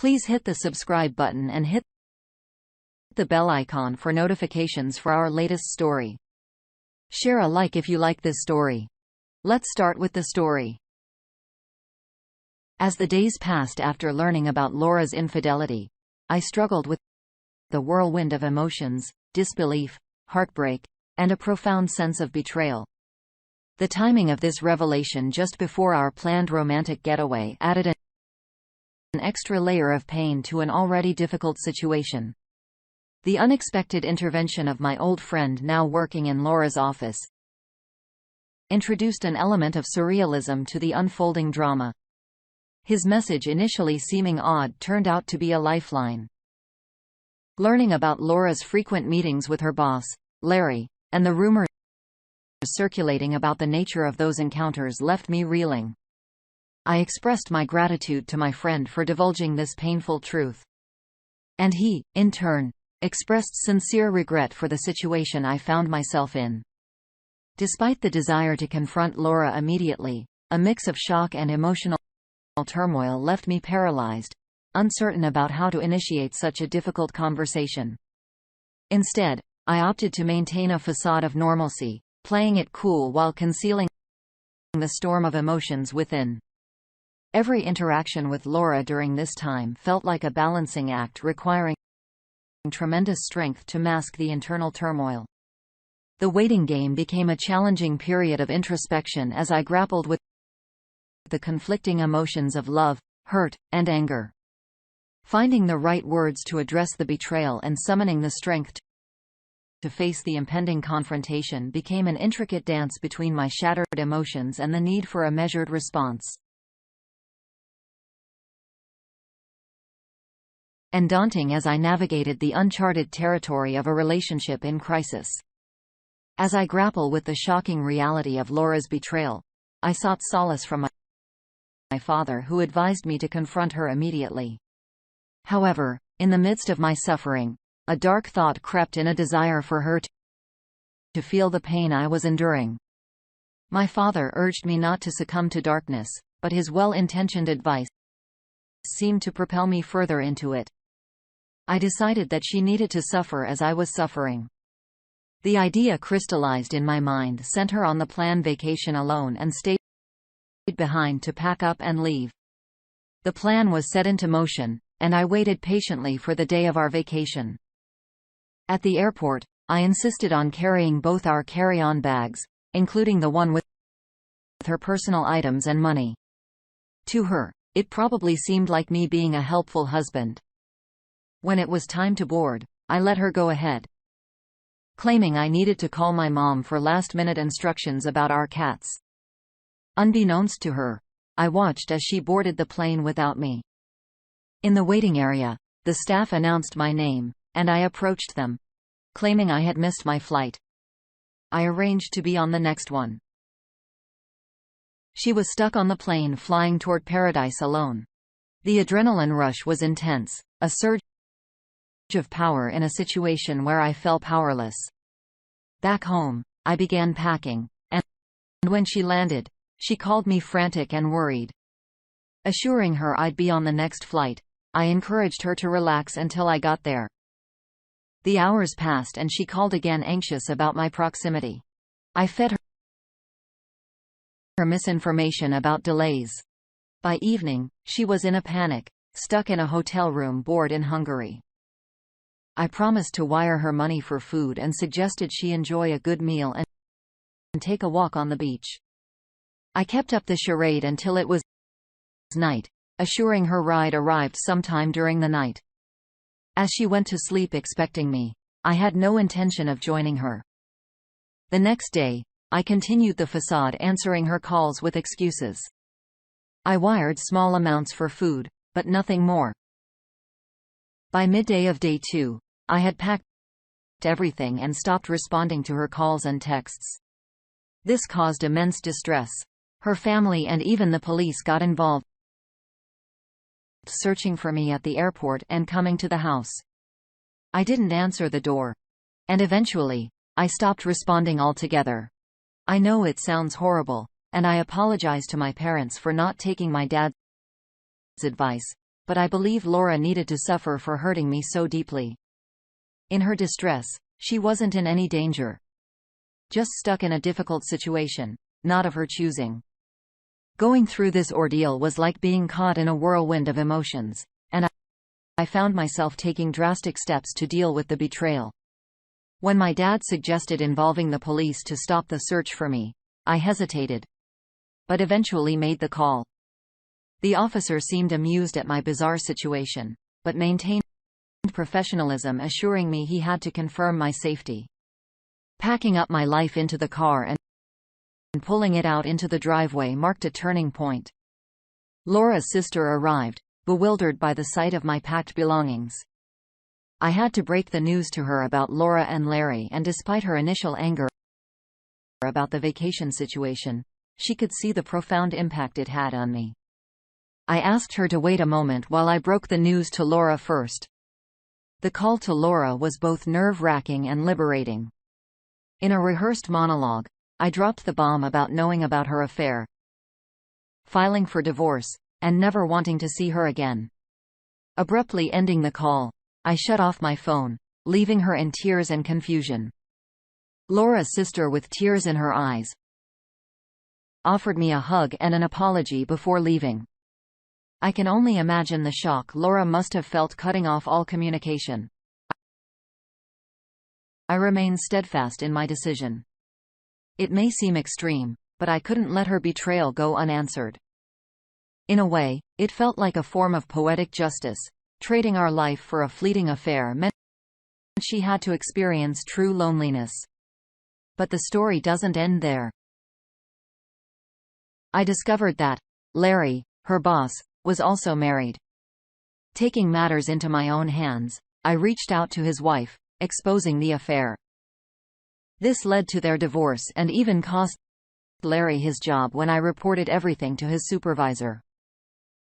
Please hit the subscribe button and hit the bell icon for notifications for our latest story. Share a like if you like this story. Let's start with the story. As the days passed after learning about Laura's infidelity, I struggled with the whirlwind of emotions, disbelief, heartbreak, and a profound sense of betrayal. The timing of this revelation just before our planned romantic getaway added an extra layer of pain to an already difficult situation. The unexpected intervention of my old friend now working in Laura's office introduced an element of surrealism to the unfolding drama. His message, initially seeming odd, turned out to be a lifeline. Learning about Laura's frequent meetings with her boss, Larry, and the rumors circulating about the nature of those encounters left me reeling. I expressed my gratitude to my friend for divulging this painful truth. And he, in turn, expressed sincere regret for the situation I found myself in. Despite the desire to confront Laura immediately, a mix of shock and emotional turmoil left me paralyzed, uncertain about how to initiate such a difficult conversation. Instead, I opted to maintain a facade of normalcy, playing it cool while concealing the storm of emotions within. Every interaction with Laura during this time felt like a balancing act requiring tremendous strength to mask the internal turmoil. The waiting game became a challenging period of introspection as I grappled with the conflicting emotions of love, hurt, and anger. Finding the right words to address the betrayal and summoning the strength to face the impending confrontation became an intricate dance between my shattered emotions and the need for a measured response. And daunting as I navigated the uncharted territory of a relationship in crisis. As I grapple with the shocking reality of Laura's betrayal, I sought solace from my father, who advised me to confront her immediately. However, in the midst of my suffering, a dark thought crept in, a desire for her to feel the pain I was enduring. My father urged me not to succumb to darkness, but his well-intentioned advice seemed to propel me further into it. I decided that she needed to suffer as I was suffering. The idea crystallized in my mind, sent her on the planned vacation alone, and stayed behind to pack up and leave. The plan was set into motion, and I waited patiently for the day of our vacation. At the airport, I insisted on carrying both our carry-on bags, including the one with her personal items and money. To her, it probably seemed like me being a helpful husband. When it was time to board, I let her go ahead, claiming I needed to call my mom for last-minute instructions about our cats. Unbeknownst to her, I watched as she boarded the plane without me. In the waiting area, the staff announced my name, and I approached them, claiming I had missed my flight. I arranged to be on the next one. She was stuck on the plane flying toward paradise alone. The adrenaline rush was intense, a surge of power in a situation where I felt powerless. Back home, I began packing, and when she landed, she called me frantic and worried. Assuring her I'd be on the next flight, I encouraged her to relax until I got there. The hours passed and she called again, anxious about my proximity. I fed her misinformation about delays. By evening, she was in a panic, stuck in a hotel room, bored in Hungary. I promised to wire her money for food and suggested she enjoy a good meal and take a walk on the beach. I kept up the charade until it was night, assuring her ride arrived sometime during the night. As she went to sleep expecting me, I had no intention of joining her. The next day, I continued the facade, answering her calls with excuses. I wired small amounts for food, but nothing more. By midday of day 2, I had packed everything and stopped responding to her calls and texts. This caused immense distress. Her family and even the police got involved, searching for me at the airport and coming to the house. I didn't answer the door, and eventually, I stopped responding altogether. I know it sounds horrible, and I apologize to my parents for not taking my dad's advice, but I believe Laura needed to suffer for hurting me so deeply. In her distress, she wasn't in any danger. Just stuck in a difficult situation, not of her choosing. Going through this ordeal was like being caught in a whirlwind of emotions, and I found myself taking drastic steps to deal with the betrayal. When my dad suggested involving the police to stop the search for me, I hesitated, but eventually made the call. The officer seemed amused at my bizarre situation, but maintained professionalism, assuring me he had to confirm my safety. Packing up my life into the car and pulling it out into the driveway marked a turning point. Laura's sister arrived, bewildered by the sight of my packed belongings. I had to break the news to her about Laura and Larry, and despite her initial anger about the vacation situation, she could see the profound impact it had on me. I asked her to wait a moment while I broke the news to Laura first. The call to Laura was both nerve-wracking and liberating. In a rehearsed monologue, I dropped the bomb about knowing about her affair, filing for divorce, and never wanting to see her again. Abruptly ending the call, I shut off my phone, leaving her in tears and confusion. Laura's sister, with tears in her eyes, offered me a hug and an apology before leaving. I can only imagine the shock Laura must have felt cutting off all communication. I remain steadfast in my decision. It may seem extreme, but I couldn't let her betrayal go unanswered. In a way, it felt like a form of poetic justice. Trading our life for a fleeting affair meant she had to experience true loneliness. But the story doesn't end there. I discovered that Larry, her boss, was also married. Taking matters into my own hands, I reached out to his wife, exposing the affair. This led to their divorce and even cost Larry his job when I reported everything to his supervisor.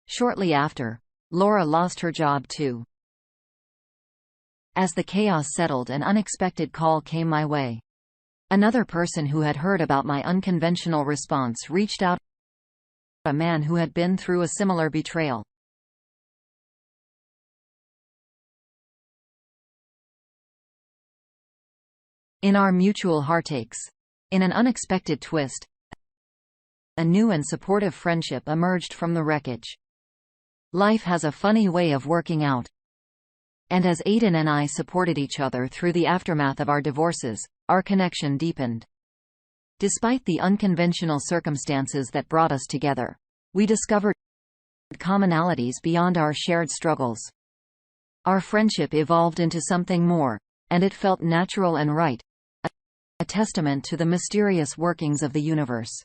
Shortly after, Laura lost her job too. As the chaos settled, an unexpected call came my way. Another person who had heard about my unconventional response reached out. A man who had been through a similar betrayal. In our mutual heartaches, in an unexpected twist, a new and supportive friendship emerged from the wreckage. Life has a funny way of working out. And as Aiden and I supported each other through the aftermath of our divorces, our connection deepened. Despite the unconventional circumstances that brought us together, we discovered commonalities beyond our shared struggles. Our friendship evolved into something more, and it felt natural and right, a testament to the mysterious workings of the universe.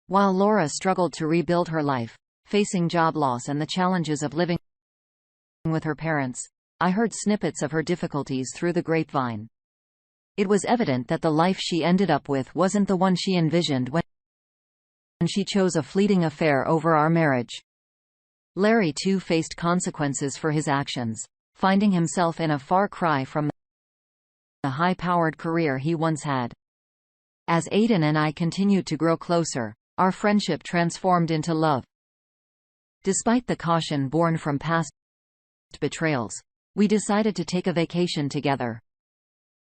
While Laura struggled to rebuild her life, facing job loss and the challenges of living with her parents, I heard snippets of her difficulties through the grapevine. It was evident that the life she ended up with wasn't the one she envisioned when she chose a fleeting affair over our marriage. Larry too faced consequences for his actions, finding himself in a far cry from the high-powered career he once had. As Aiden and I continued to grow closer, our friendship transformed into love. Despite the caution born from past betrayals, we decided to take a vacation together.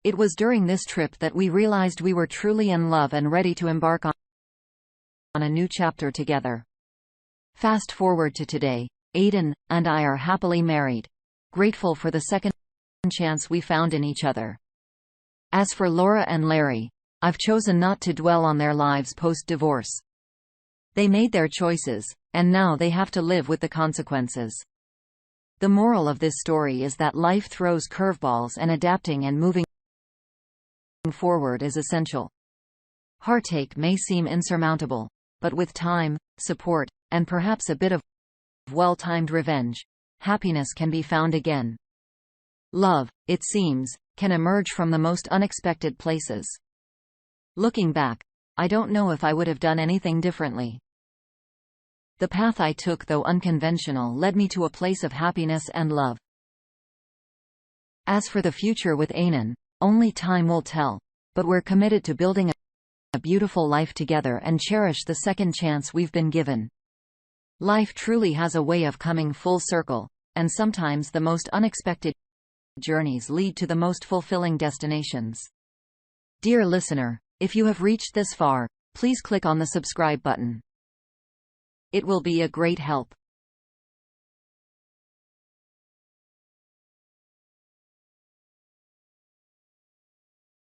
It was during this trip that we realized we were truly in love and ready to embark on a new chapter together. Fast forward to today, Aiden and I are happily married, grateful for the second chance we found in each other. As for Laura and Larry, I've chosen not to dwell on their lives post-divorce. They made their choices, and now they have to live with the consequences. The moral of this story is that life throws curveballs, and adapting and moving forward is essential. Heartache may seem insurmountable, but with time, support, and perhaps a bit of well-timed revenge, happiness can be found again. Love, it seems, can emerge from the most unexpected places. Looking back, I don't know if I would have done anything differently. The path I took, though unconventional, led me to a place of happiness and love. As for the future with Aiden, only time will tell, but we're committed to building a beautiful life together and cherish the second chance we've been given. Life truly has a way of coming full circle, and sometimes the most unexpected journeys lead to the most fulfilling destinations. Dear listener, if you have reached this far, please click on the subscribe button. It will be a great help.